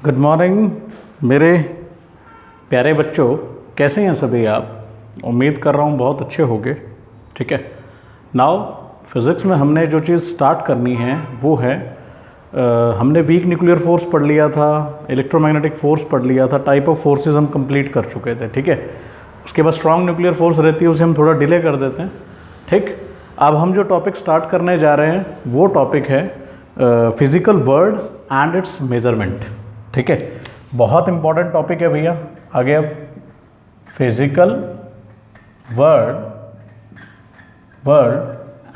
Good morning मेरे प्यारे बच्चों, कैसे हैं सभी आप। उम्मीद कर रहा हूँ बहुत अच्छे होंगे। ठीक है, नाउ फिज़िक्स में हमने जो चीज़ स्टार्ट करनी है वो है हमने वीक न्यूक्लियर फोर्स पढ़ लिया था, इलेक्ट्रोमैग्नेटिक फोर्स पढ़ लिया था, टाइप ऑफ फोर्सेस हम कंप्लीट कर चुके थे। ठीक है, उसके बाद स्ट्रॉन्ग न्यूक्लियर फोर्स रहती है, उसे हम थोड़ा डिले कर देते हैं। ठीक, अब हम जो टॉपिक स्टार्ट करने जा रहे हैं वो टॉपिक है physical world and it's measurement. ठीक है, बहुत इंपॉर्टेंट टॉपिक है भैया। आगे अब physical world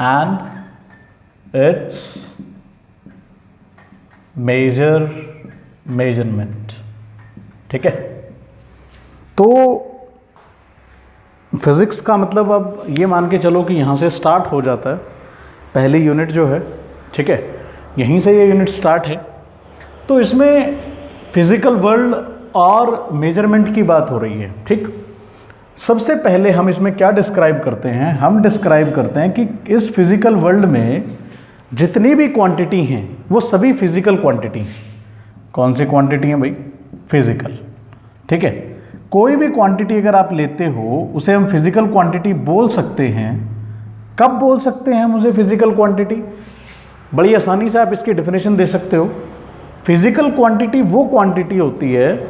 and it's measurement. ठीक है, तो फिज़िक्स का मतलब अब ये मान के चलो कि यहाँ से स्टार्ट हो जाता है पहली यूनिट जो है। ठीक है, यहीं से ये यूनिट स्टार्ट है। तो इसमें फिज़िकल वर्ल्ड और मेजरमेंट की बात हो रही है। ठीक, सबसे पहले हम इसमें क्या डिस्क्राइब करते हैं, हम डिस्क्राइब करते हैं कि इस फिज़िकल वर्ल्ड में जितनी भी क्वांटिटी हैं वो सभी फिज़िकल क्वांटिटी हैं। कौन सी क्वांटिटी हैं भाई? फिज़िकल। ठीक है, कोई भी क्वांटिटी अगर आप लेते हो उसे हम फिज़िकल क्वांटिटी बोल सकते हैं। कब बोल सकते हैं हम उसे फिज़िकल क्वांटिटी? बड़ी आसानी से आप इसकी डेफिनेशन दे सकते हो। फिज़िकल क्वांटिटी वो क्वांटिटी होती है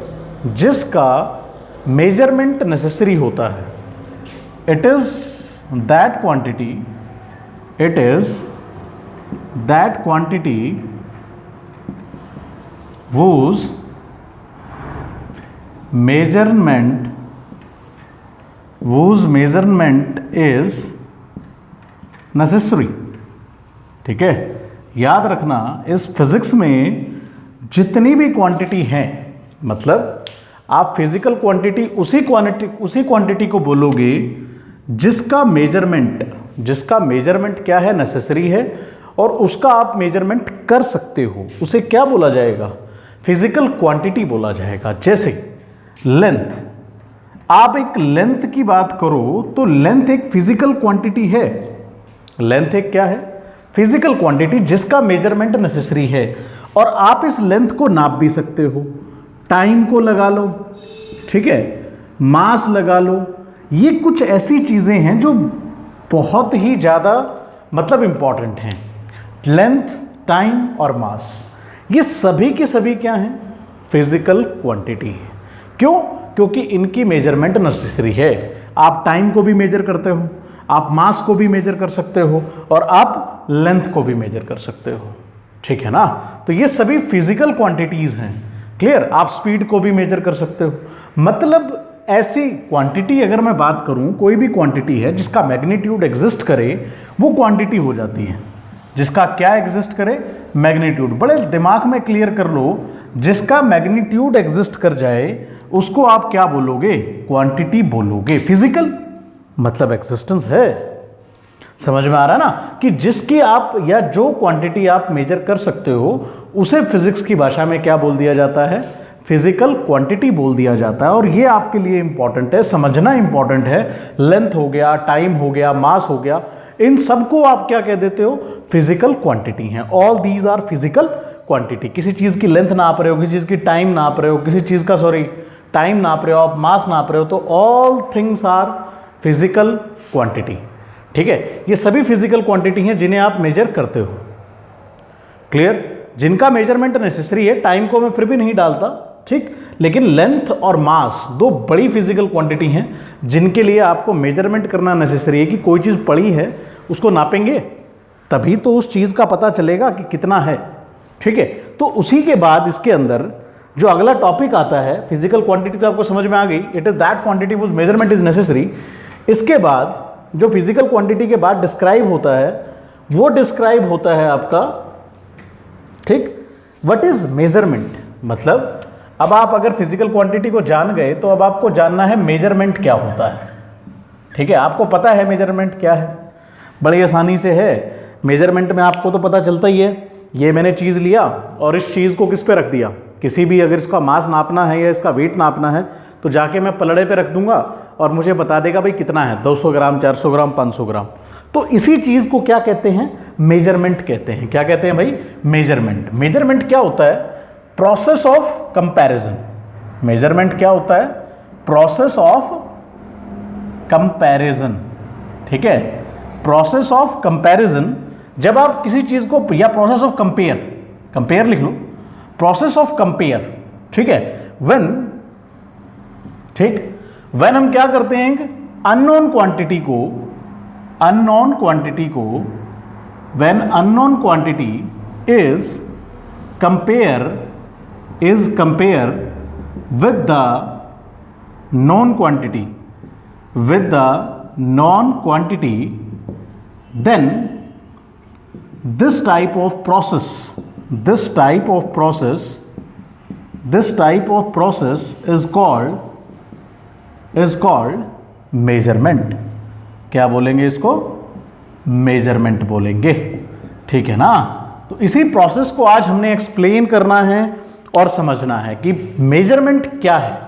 जिसका मेजरमेंट नेसेसरी होता है। It is that quantity whose measurement is necessary। ठीक है, याद रखना इस फिज़िक्स में जितनी भी क्वांटिटी हैं, मतलब आप फिज़िकल क्वांटिटी उसी क्वांटिटी को बोलोगे जिसका मेजरमेंट क्या है? नेसेसरी है, और उसका आप मेजरमेंट कर सकते हो। उसे क्या बोला जाएगा? फिज़िकल क्वांटिटी बोला जाएगा। जैसे लेंथ, आप एक लेंथ की बात करो तो लेंथ एक फिज़िकल क्वांटिटी है। लेंथ एक क्या है? फिज़िकल क्वांटिटी जिसका मेजरमेंट नेसेसरी है, और आप इस लेंथ को नाप भी सकते हो। टाइम को लगा लो, ठीक है, मास लगा लो। ये कुछ ऐसी चीज़ें हैं जो बहुत ही ज़्यादा मतलब इम्पॉर्टेंट हैं। लेंथ, टाइम और मास, ये सभी के सभी क्या हैं? फिज़िकल क्वांटिटी है। क्यों? क्योंकि इनकी मेजरमेंट नेसेसरी है। आप टाइम को भी मेजर करते हो, आप मास को भी मेजर कर सकते हो, और आप लेंथ को भी मेजर कर सकते हो। ठीक है ना? तो ये सभी फिजिकल क्वांटिटीज़ हैं। क्लियर? आप स्पीड को भी मेजर कर सकते हो। मतलब ऐसी क्वांटिटी, अगर मैं बात करूं, कोई भी क्वांटिटी है जिसका मैग्नीट्यूड एग्जिस्ट करे वो क्वांटिटी हो जाती है। जिसका क्या एग्जिस्ट करे? मैग्नीट्यूड। बड़े दिमाग में क्लियर कर लो, जिसका मैग्नीट्यूड एग्जिस्ट कर जाए उसको आप क्या बोलोगे? क्वांटिटी बोलोगे। फिजिकल मतलब एग्जिस्टेंस है। समझ में आ रहा है ना कि जिसकी आप या जो क्वांटिटी आप मेजर कर सकते हो उसे फिजिक्स की भाषा में क्या बोल दिया जाता है? फिजिकल क्वांटिटी बोल दिया जाता है। और ये आपके लिए इंपॉर्टेंट है, समझना इंपॉर्टेंट है। लेंथ हो गया, टाइम हो गया, मास हो गया, इन सबको आप क्या कह देते हो? फिजिकल क्वांटिटी हैं। All these are physical quantity. किसी चीज़ की लेंथ नाप रहे हो, किसी चीज़ की टाइम नाप रहे हो, किसी चीज़ का टाइम नाप रहे हो, आप मास नाप रहे हो, तो all things are physical quantity. ठीक है, ये सभी फिजिकल क्वांटिटी हैं जिन्हें आप मेजर करते हो। क्लियर? जिनका मेजरमेंट नेसेसरी है। टाइम को मैं फिर भी नहीं डालता, ठीक, लेकिन लेंथ और मास दो बड़ी फिजिकल क्वांटिटी हैं जिनके लिए आपको मेजरमेंट करना नेसेसरी है। कि कोई चीज़ पड़ी है उसको नापेंगे तभी तो उस चीज़ का पता चलेगा कि कितना है। ठीक है, तो उसी के बाद इसके अंदर जो अगला टॉपिक आता है, फिजिकल क्वांटिटी तो आपको समझ में आ गई। It is that quantity which measurement is necessary. इसके बाद जो फिजिकल क्वांटिटी के बाद डिस्क्राइब होता है वो डिस्क्राइब होता है आपका, ठीक, व्हाट इज मेजरमेंट। मतलब अब आप अगर फिजिकल क्वांटिटी को जान गए तो अब आपको जानना है मेजरमेंट क्या होता है। ठीक है, आपको पता है मेजरमेंट क्या है, बड़ी आसानी से है। मेजरमेंट में आपको तो पता चलता ही है, ये मैंने चीज़ लिया और इस चीज़ को किस पे रख दिया। किसी भी अगर इसका मास नापना है या इसका वेट नापना है तो जाके मैं पलड़े पे रख दूंगा और मुझे बता देगा भाई कितना है, 200 ग्राम, 400 ग्राम, 500 ग्राम। तो इसी चीज़ को क्या कहते हैं? मेजरमेंट कहते हैं। क्या कहते हैं भाई? मेजरमेंट। मेजरमेंट क्या होता है? Process of comparison. मेजरमेंट क्या होता है? प्रोसेस ऑफ कंपैरिजन, ठीक है, प्रोसेस ऑफ कंपैरिजन। जब आप किसी चीज को, या प्रोसेस ऑफ कंपेयर, कंपेयर लिख लो, प्रोसेस ऑफ कंपेयर, ठीक है, व्हेन, ठीक, व्हेन हम क्या करते हैं, अननोन क्वांटिटी को, अननोन क्वांटिटी को, when unknown quantity is compare with the known quantity, with the known quantity, then this type of process is called measurement। क्या बोलेंगे इसको? मेजरमेंट बोलेंगे, ठीक है ना। तो इसी प्रोसेस को आज हमने एक्सप्लेन करना है और समझना है कि मेजरमेंट क्या है,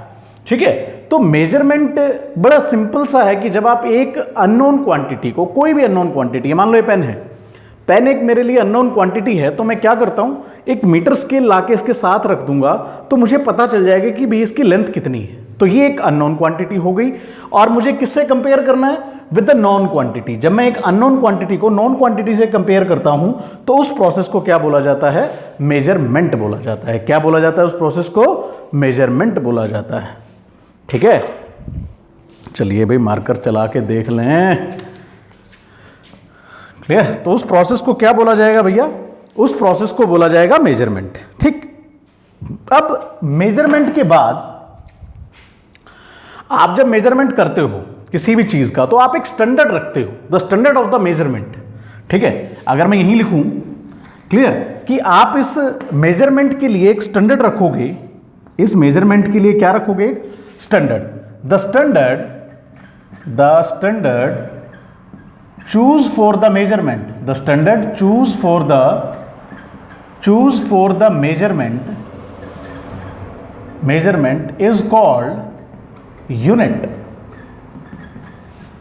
ठीक है। तो मेजरमेंट बड़ा सिंपल सा है कि जब आप एक अननोन क्वांटिटी को, कोई भी अननोन क्वांटिटी है, मान लो ये पेन है, पेन एक मेरे लिए अननोन क्वांटिटी है, तो मैं क्या करता हूं, एक मीटर स्केल लाके इसके साथ रख दूंगा तो मुझे पता चल जाएगा कि भाई इसकी लेंथ कितनी है। तो ये एक अननोन क्वांटिटी हो गई, और मुझे किससे कंपेयर करना है? With the non quantity. जब मैं एक अननोन क्वांटिटी को नॉन क्वांटिटी से कंपेयर करता हूं तो उस प्रोसेस को क्या बोला जाता है? मेजरमेंट बोला जाता है। क्या बोला जाता है उस प्रोसेस को? मेजरमेंट बोला जाता है, ठीक है। चलिए भाई मार्कर चला के देख लें, क्लियर। तो उस प्रोसेस को क्या बोला जाएगा भैया? उस प्रोसेस को बोला जाएगा मेजरमेंट, ठीक। अब मेजरमेंट के बाद आप जब मेजरमेंट करते हो किसी भी चीज का, तो आप एक स्टैंडर्ड रखते हो, the standard of the measurement, ठीक है। अगर मैं यहीं लिखूं, क्लियर, कि आप इस मेजरमेंट के लिए एक स्टैंडर्ड रखोगे, इस मेजरमेंट के लिए क्या रखोगे? Standard. The standard choose for the measurement, the standard choose for the measurement is called unit.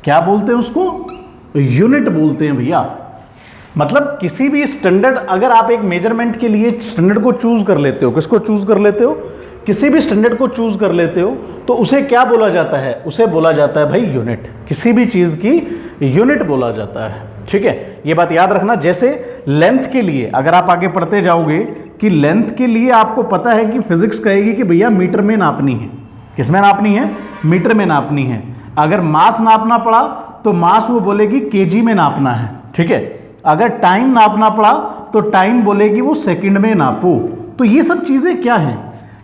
क्या बोलते हैं उसको? यूनिट बोलते हैं भैया। मतलब किसी भी स्टैंडर्ड, अगर आप एक मेजरमेंट के लिए स्टैंडर्ड को चूज कर लेते हो, किसको चूज कर लेते हो? किसी भी स्टैंडर्ड को चूज कर लेते हो, तो उसे क्या बोला जाता है? उसे बोला जाता है भाई यूनिट। किसी भी चीज की यूनिट बोला जाता है, ठीक है। ये बात याद रखना। जैसे लेंथ के लिए अगर आप आगे पढ़ते जाओगे कि लेंथ के लिए आपको पता है कि फिजिक्स कहेगी कि भैया मीटर में नापनी है। किसमें नापनी है? मीटर में नापनी है। अगर मास नापना पड़ा तो मास वो बोलेगी केजी में नापना है, ठीक है। अगर टाइम नापना पड़ा तो टाइम बोलेगी वो सेकंड में नापो। तो ये सब चीजें क्या हैं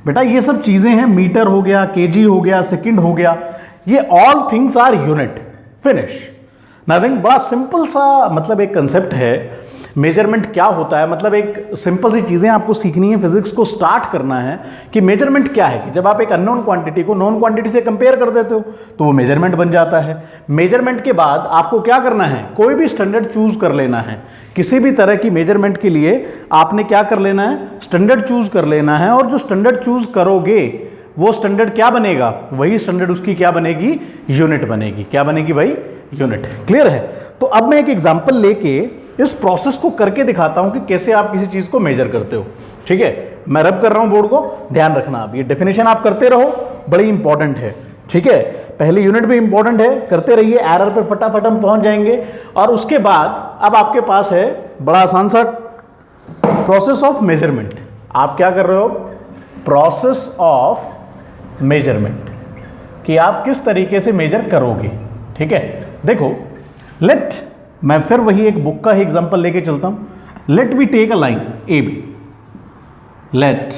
बेटा? ये सब चीजें हैं, मीटर हो गया, केजी हो गया, सेकंड हो गया, ये all things are unit. Finish, nothing. बड़ा सिंपल सा मतलब एक कंसेप्ट है। मेजरमेंट क्या होता है, मतलब एक सिंपल सी चीज़ें आपको सीखनी है, फिजिक्स को स्टार्ट करना है कि मेजरमेंट क्या है। कि जब आप एक अननोन क्वांटिटी को नॉन क्वांटिटी से कंपेयर कर देते हो तो वो मेजरमेंट बन जाता है। मेजरमेंट के बाद आपको क्या करना है? कोई भी स्टैंडर्ड चूज कर लेना है। किसी भी तरह की मेजरमेंट के लिए आपने क्या कर लेना है? स्टैंडर्ड चूज कर लेना है। और जो स्टैंडर्ड चूज करोगे वो स्टैंडर्ड क्या बनेगा? वही स्टैंडर्ड उसकी क्या बनेगी? यूनिट बनेगी। क्या बनेगी भाई? यूनिट। क्लियर है? तो अब मैं एक एग्जांपल लेके इस प्रोसेस को करके दिखाता हूं कि कैसे आप किसी चीज को मेजर करते हो, ठीक है। मैं रब कर रहा हूं बोर्ड को, ध्यान रखना। अब ये डेफिनेशन आप करते रहो, बड़ी इंपॉर्टेंट है, ठीक है। पहले यूनिट भी इंपॉर्टेंट है, करते रहिए, एरर पे फटाफट हम पहुंच जाएंगे। और उसके बाद अब आपके पास है बड़ा आसान सा प्रोसेस ऑफ मेजरमेंट। आप क्या कर रहे हो? प्रोसेस ऑफ मेजरमेंट, कि आप किस तरीके से मेजर करोगे, ठीक है। देखो, मैं फिर वही एक बुक का ही एग्जांपल लेके चलता हूं। Let we take a line A B, let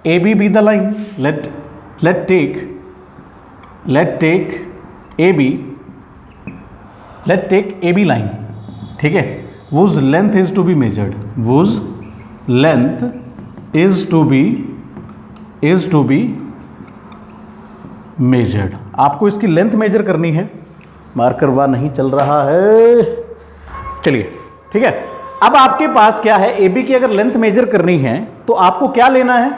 A B be the line, let take A B line, ठीक है। whose length is to be measured, whose length is to be measured। आपको इसकी length major करनी है। Marker वार नहीं चल रहा है, चलिए, ठीक है। अब आपके पास क्या है? ए बी की अगर लेंथ मेजर करनी है तो आपको क्या लेना है?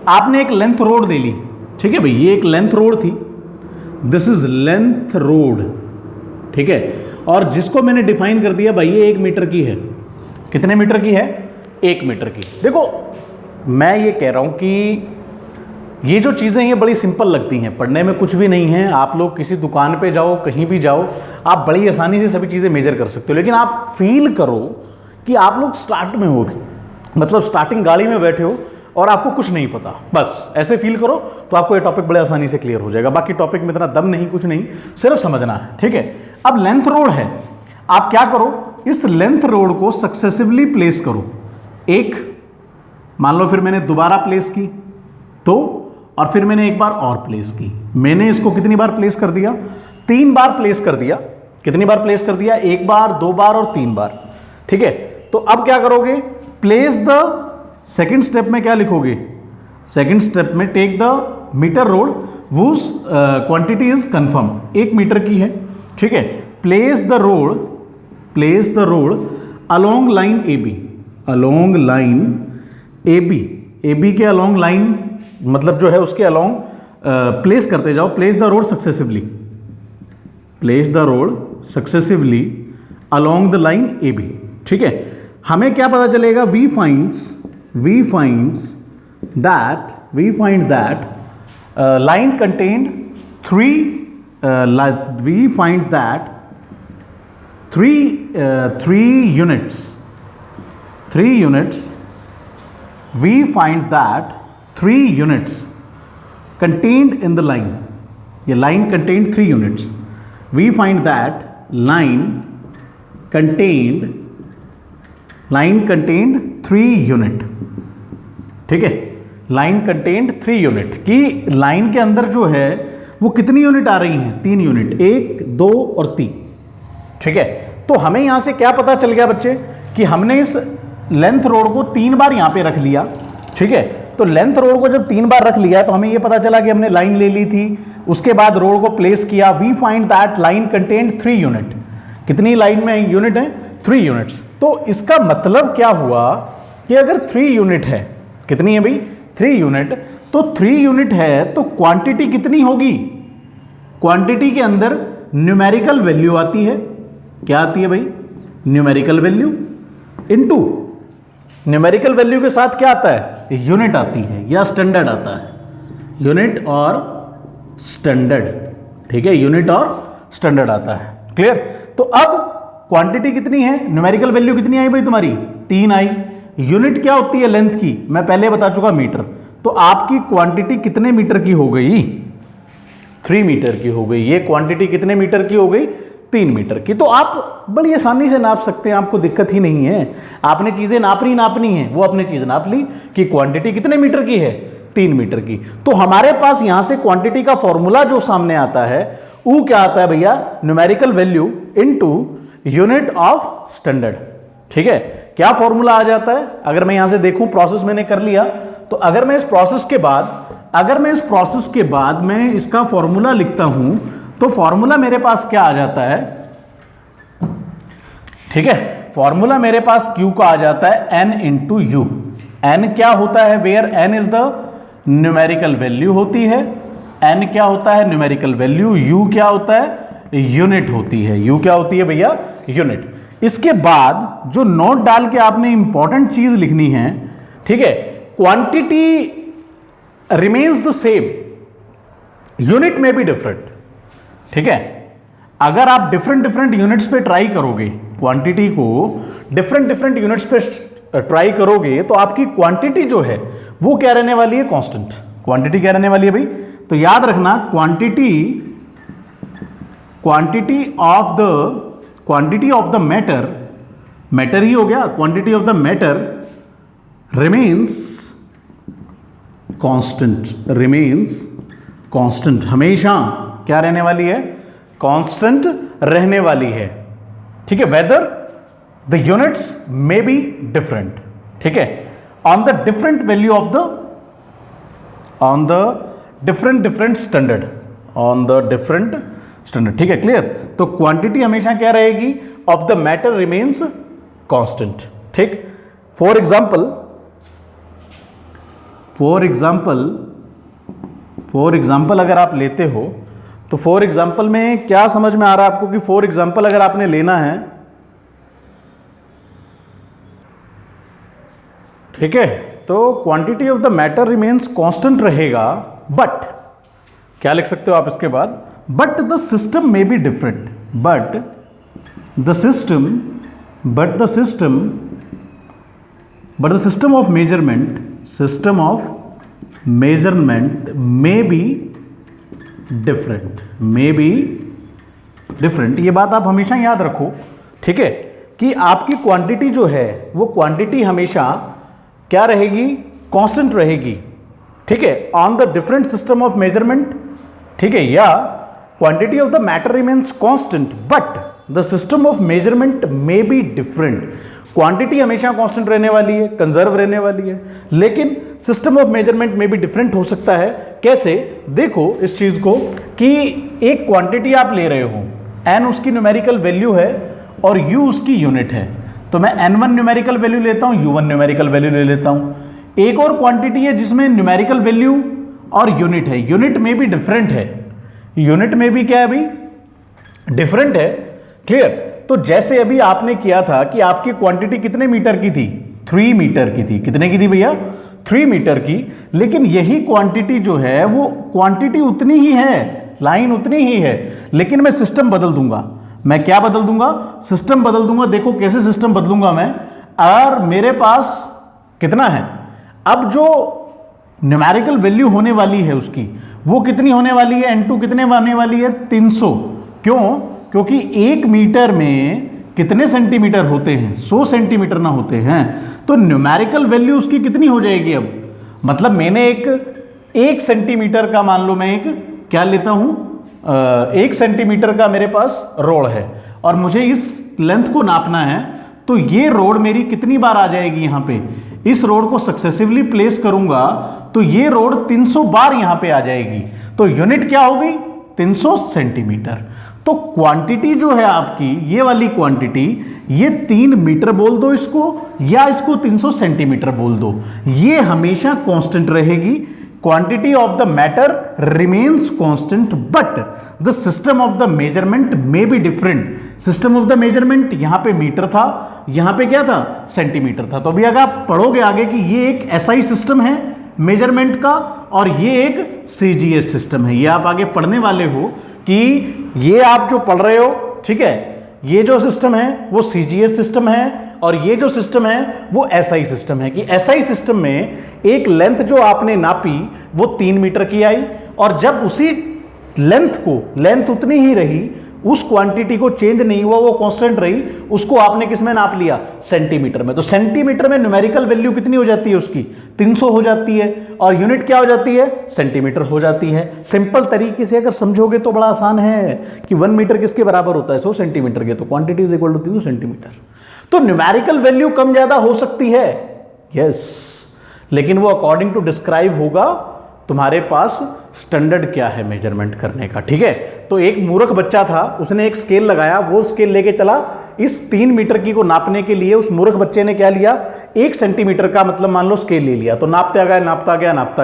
आपने एक लेंथ रोड दे ली, ठीक है भाई। ये एक लेंथ रोड थी, दिस इज लेंथ रोड, ठीक है। और जिसको मैंने डिफाइन कर दिया भाई ये 1 मीटर की है। कितने मीटर की है? 1 मीटर की। देखो मैं ये कह रहा हूँ कि ये जो चीज़ें ये बड़ी सिंपल लगती हैं, पढ़ने में कुछ भी नहीं है। आप लोग किसी दुकान पे जाओ, कहीं भी जाओ, आप बड़ी आसानी से सभी चीज़ें मेजर कर सकते हो। लेकिन आप फील करो कि आप लोग स्टार्ट में हो भी, मतलब स्टार्टिंग गाड़ी में बैठे हो और आपको कुछ नहीं पता, बस ऐसे फील करो तो आपको ये टॉपिक बड़े आसानी से क्लियर हो जाएगा। बाकी टॉपिक में इतना दम नहीं, कुछ नहीं, सिर्फ समझना है, ठीक है। अब लेंथ रोड है, आप क्या करो, इस लेंथ रोड को सक्सेसिवली प्लेस करो। एक मान लो, फिर मैंने दोबारा प्लेस की तो, और फिर मैंने एक बार और प्लेस की। मैंने इसको कितनी बार प्लेस कर दिया, 3 बार प्लेस कर दिया। कितनी बार प्लेस कर दिया, 1 बार, 2 बार और 3 बार, ठीक है। तो अब क्या करोगे, प्लेस द, सेकंड स्टेप में क्या लिखोगे, सेकंड स्टेप में take the metre rod whose quantity is confirm, 1 metre की है, ठीक है। Place the rod along line A B, along line A B के अलोंग लाइन, मतलब जो है उसके अलोंग प्लेस करते जाओ। Place the rod successively, place the rod successively along the line A B, ठीक है। हमें क्या पता चलेगा, we finds that line contained 3 units, we find that 3 units contained in the line, ये line contained 3 units, we find that line contained 3 unit, ठीक है। Line contained 3 unit, कि लाइन के अंदर जो है वो कितनी यूनिट आ रही हैं, 3 यूनिट, 1, 2 और 3, ठीक है। तो हमें यहां से क्या पता चल गया बच्चे, कि हमने इस लेंथ रोड को 3 बार यहां पे रख लिया, ठीक है। तो लेंथ रोड को जब 3 बार रख लिया तो हमें यह पता चला कि हमने लाइन ले ली थी, उसके बाद रोड को प्लेस किया। We find that line contained 3 unit, कितनी लाइन में यूनिट है, 3 यूनिट्स। तो इसका मतलब क्या हुआ कि अगर 3 यूनिट है, कितनी है भाई, 3 यूनिट, तो 3 यूनिट है तो क्वांटिटी कितनी होगी, क्वांटिटी के अंदर न्यूमेरिकल वैल्यू आती है, क्या आती है भाई, numerical value into, numerical value के साथ क्या आता है, यूनिट आती है या स्टैंडर्ड आता है, यूनिट और स्टैंडर्ड, ठीक है, यूनिट और स्टैंडर्ड आता है, क्लियर। तो अब क्वांटिटी कितनी है, न्यूमेरिकल वैल्यू कितनी आई भाई तुम्हारी, 3 आई। यूनिट क्या होती है लेंथ की, मैं पहले बता चुका, मीटर। तो आपकी क्वांटिटी कितने मीटर की हो गई, 3 मीटर की हो गई। ये क्वांटिटी कितने मीटर की हो गई, 3 मीटर की। तो आप बड़ी आसानी से नाप सकते हैं, आपको दिक्कत ही नहीं है। आपने चीजें नापनी है, वो अपनी चीज नाप ली कि क्वांटिटी कितने मीटर की है, 3 मीटर की। तो हमारे पास यहां से क्वांटिटी का फॉर्मूला जो सामने आता है वो क्या आता है भैया, numerical value into unit of standard, ठीक है। क्या फॉर्मूला आ जाता है, अगर मैं यहां से देखूं, प्रोसेस मैंने कर लिया, तो अगर मैं इस प्रोसेस के बाद मैं इसका फॉर्मूला लिखता हूं, तो फॉर्मूला मेरे पास क्या आ जाता है, ठीक है। फॉर्मूला मेरे पास Q का आ जाता है N इंटू यू। N क्या होता है, where N is the numerical value होती है, N क्या होता है, न्यूमेरिकल वैल्यू, U क्या होता है, यूनिट होती है। U क्या होती है भैया, यूनिट। इसके बाद जो नोट डाल के आपने इंपॉर्टेंट चीज लिखनी है, ठीक है, quantity remains the same, unit में भी डिफरेंट, ठीक है। अगर आप डिफरेंट यूनिट्स पे ट्राई करोगे, क्वांटिटी को डिफरेंट यूनिट्स पे ट्राई करोगे, तो आपकी क्वांटिटी जो है वो क्या रहने वाली है, कांस्टेंट। क्वांटिटी क्या रहने वाली है भाई, तो याद रखना, क्वांटिटी ऑफ द मैटर ही हो गया, quantity of the matter remains constant, हमेशा क्या रहने वाली है, कांस्टेंट रहने वाली है, ठीक है। Whether the units may be different, ठीक है, on the different value of the, on the different standard, on the different standard, ठीक है, क्लियर। तो क्वांटिटी हमेशा क्या रहेगी, of the matter remains constant, ठीक। फॉर एग्जाम्पल अगर आप लेते हो, तो फॉर एग्जाम्पल में क्या समझ में आ रहा है आपको, कि फॉर एग्जाम्पल अगर आपने लेना है, ठीक है, तो quantity of the matter remains constant रहेगा, बट क्या लिख सकते हो आप इसके बाद, बट द सिस्टम में be different, but the system of measurement may be different, ये बात आप हमेशा याद रखो, ठीक है, कि आपकी क्वांटिटी जो है वो क्वांटिटी हमेशा क्या रहेगी, कांस्टेंट रहेगी, ठीक है, on the different system of measurement, ठीक है, या quantity of the matter remains constant but the system of measurement may be different. Quantity हमेशा कांस्टेंट रहने वाली है, कंजर्व रहने वाली है, लेकिन सिस्टम ऑफ मेजरमेंट में भी डिफरेंट हो सकता है। कैसे, देखो इस चीज को कि एक क्वांटिटी आप ले रहे हो, n उसकी न्यूमेरिकल वैल्यू है और u उसकी यूनिट है, तो मैं n1 न्यूमेरिकल वैल्यू लेता हूं, u1 न्यूमेरिकल वैल्यू ले लेता हूं। एक और क्वांटिटी है जिसमें न्यूमेरिकल वैल्यू और यूनिट है, यूनिट में भी डिफरेंट है, यूनिट में भी क्या है अभी डिफरेंट है, क्लियर। तो जैसे अभी आपने किया था कि आपकी क्वांटिटी कितने मीटर की थी, 3 मीटर की थी, कितने की थी भैया, 3 मीटर की, लेकिन यही क्वांटिटी जो है वो क्वांटिटी उतनी ही है, लाइन उतनी ही है, लेकिन मैं सिस्टम बदल दूंगा। मैं क्या बदल दूंगा, सिस्टम बदल दूंगा। देखो कैसे सिस्टम बदलूंगा मैं, और मेरे पास कितना है, अब जो न्यूमेरिकल वैल्यू होने वाली है उसकी वो कितनी होने वाली है, n2 कितने होने वाली है, 300। क्यों, क्योंकि 1 मीटर में कितने सेंटीमीटर होते हैं, 100 सेंटीमीटर ना होते हैं, तो न्यूमेरिकल वैल्यू उसकी कितनी हो जाएगी। अब मतलब मैंने एक सेंटीमीटर का, मान लो मैं एक क्या लेता हूं, 1 सेंटीमीटर का मेरे पास रोड है और मुझे इस लेंथ को नापना है, तो ये रोड मेरी कितनी बार आ जाएगी, यहां पे इस रोड को सक्सेसिवली प्लेस करूंगा तो ये रोड 300 बार यहां पे आ जाएगी, तो यूनिट क्या होगी, 300 सेंटीमीटर। तो क्वांटिटी जो है आपकी, ये वाली क्वांटिटी, ये 3 मीटर बोल दो इसको, या इसको 300 सेंटीमीटर बोल दो, ये हमेशा कांस्टेंट रहेगी। Quantity of the matter remains constant but the system of the measurement may be different. System of the measurement यहां पे मीटर था, यहां पे क्या था, सेंटीमीटर था। तो अभी अगर आप पढ़ोगे आगे कि ये एक एसआई सिस्टम है मेजरमेंट का और ये एक सीजीएस सिस्टम है, ये आप आगे पढ़ने वाले हो कि ये आप जो पढ़ रहे हो, ठीक है, ये जो सिस्टम है वो सीजीएस सिस्टम है और ये जो सिस्टम है वो एसआई सिस्टम है। कि एसआई सिस्टम में एक लेंथ जो आपने नापी वो 3 मीटर की आई, और जब उसी लेंथ उतनी ही रही, उस क्वांटिटी को चेंज नहीं हुआ, वो कांस्टेंट रही, उसको आपने किस में नाप लिया, सेंटीमीटर में। तो सेंटीमीटर में न्यूमेरिकल वैल्यू कितनी हो जाती है उसकी, 300 हो जाती है, और यूनिट क्या हो जाती है, सेंटीमीटर हो जाती है। सिंपल तरीके से अगर समझोगे तो बड़ा आसान है कि 1 मीटर किसके बराबर होता है, 100 सेंटीमीटर के, तो quantity is equal to 300 centimetre. तो न्यूमेरिकल वैल्यू कम ज्यादा हो सकती है, यस, लेकिन वो अकॉर्डिंग टू डिस्क्राइब होगा तुम्हारे पास स्टैंडर्ड क्या है मेजरमेंट करने का, ठीक है। तो एक मूर्ख बच्चा था, उसने एक स्केल लगाया, वो स्केल लेके चला, इस 3 मीटर की को नापने के लिए उस मूर्ख बच्चे ने क्या लिया, 1 सेंटीमीटर का मतलब मान लो स्केल ले लिया, तो नापता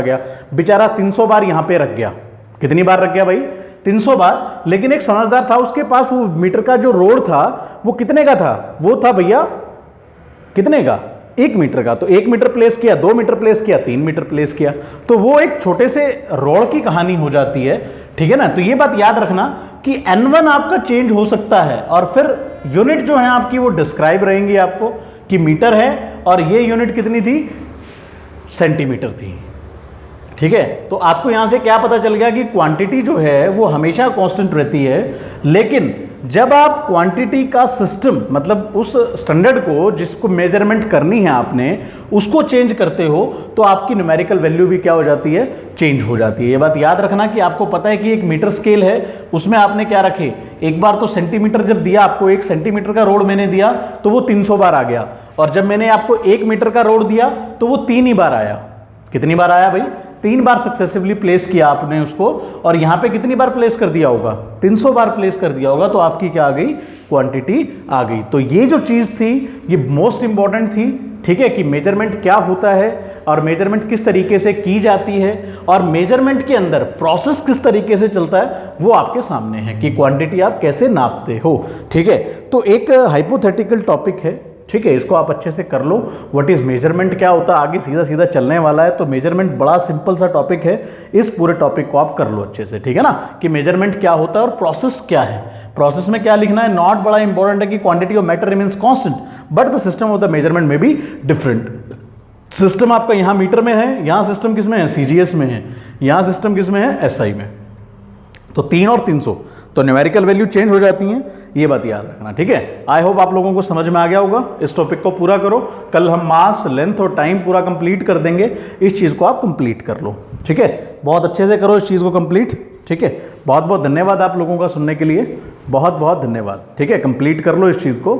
गया, बेचारा 300 बार यहां पे रख गया। कितनी बार रख गया भाई, 300 बार। लेकिन एक समझदार था, उसके पास वो मीटर का जो रोड था वो कितने का था, वो था भैया कितने का, 1 मीटर का। तो 1 मीटर प्लेस किया, 2 मीटर प्लेस किया, 3 मीटर प्लेस किया, तो वो एक छोटे से रोड की कहानी हो जाती है, ठीक है ना। तो ये बात याद रखना कि n1 आपका चेंज हो सकता है, और फिर यूनिट जो है आपकी वो डिस्क्राइब रहेंगी आपको कि मीटर है, और ये यूनिट कितनी थी, सेंटीमीटर थी, ठीक है। तो आपको यहां से क्या पता चल गया कि क्वांटिटी जो है वो हमेशा कांस्टेंट रहती है, लेकिन जब आप क्वांटिटी का सिस्टम, मतलब उस स्टैंडर्ड को जिसको मेजरमेंट करनी है आपने, उसको चेंज करते हो, तो आपकी न्यूमेरिकल वैल्यू भी क्या हो जाती है, चेंज हो जाती है। ये बात याद रखना कि आपको पता है कि एक मीटर स्केल है, उसमें आपने क्या रखे, एक बार तो सेंटीमीटर जब दिया आपको, 1 सेंटीमीटर का रोड मैंने दिया तो वो 300 बार आ गया, और जब मैंने आपको 1 मीटर का रोड दिया तो वो 3 ही बार आया। कितनी बार आया भाई, 3 बार सक्सेसिवली प्लेस किया आपने उसको, और यहां पे कितनी बार प्लेस कर दिया होगा, 300 बार प्लेस कर दिया होगा, तो आपकी क्या आ गई, क्वांटिटी आ गई। तो ये जो चीज थी ये मोस्ट इंपॉर्टेंट थी, ठीक है, कि मेजरमेंट क्या होता है और मेजरमेंट किस तरीके से की जाती है, और मेजरमेंट के अंदर प्रोसेस किस तरीके से चलता है वो आपके सामने है कि क्वांटिटी आप कैसे नापते हो, ठीक है। तो एक हाइपोथेटिकल टॉपिक है, ठीक है, इसको आप अच्छे से कर लो। व्हाट इज मेजरमेंट क्या होता है, आगे सीधा सीधा चलने वाला है। तो मेजरमेंट बड़ा सिंपल सा टॉपिक है, इस पूरे टॉपिक को आप कर लो अच्छे से, ठीक है ना, कि मेजरमेंट क्या होता है और प्रोसेस क्या है। प्रोसेस में क्या लिखना है, नॉट बड़ा इंपॉर्टेंट है कि quantity of matter remains constant but the system of the measurement में भी डिफरेंट। सिस्टम आपका यहाँ मीटर में है, यहाँ सिस्टम किस में है, सीजीएस में है, यहाँ सिस्टम किस में है, एसआई में। तो 3 और 300 तो न्यूमेरिकल वैल्यू चेंज हो जाती हैं, ये बात याद रखना, ठीक है। आई होप आप लोगों को समझ में आ गया होगा। इस टॉपिक को पूरा करो, कल हम मास, लेंथ और टाइम पूरा कंप्लीट कर देंगे। इस चीज़ को आप कंप्लीट कर लो, ठीक है, बहुत अच्छे से करो इस चीज़ को कंप्लीट, ठीक है। बहुत बहुत धन्यवाद आप लोगों का सुनने के लिए, बहुत बहुत धन्यवाद, ठीक है। कंप्लीट कर लो इस चीज़ को।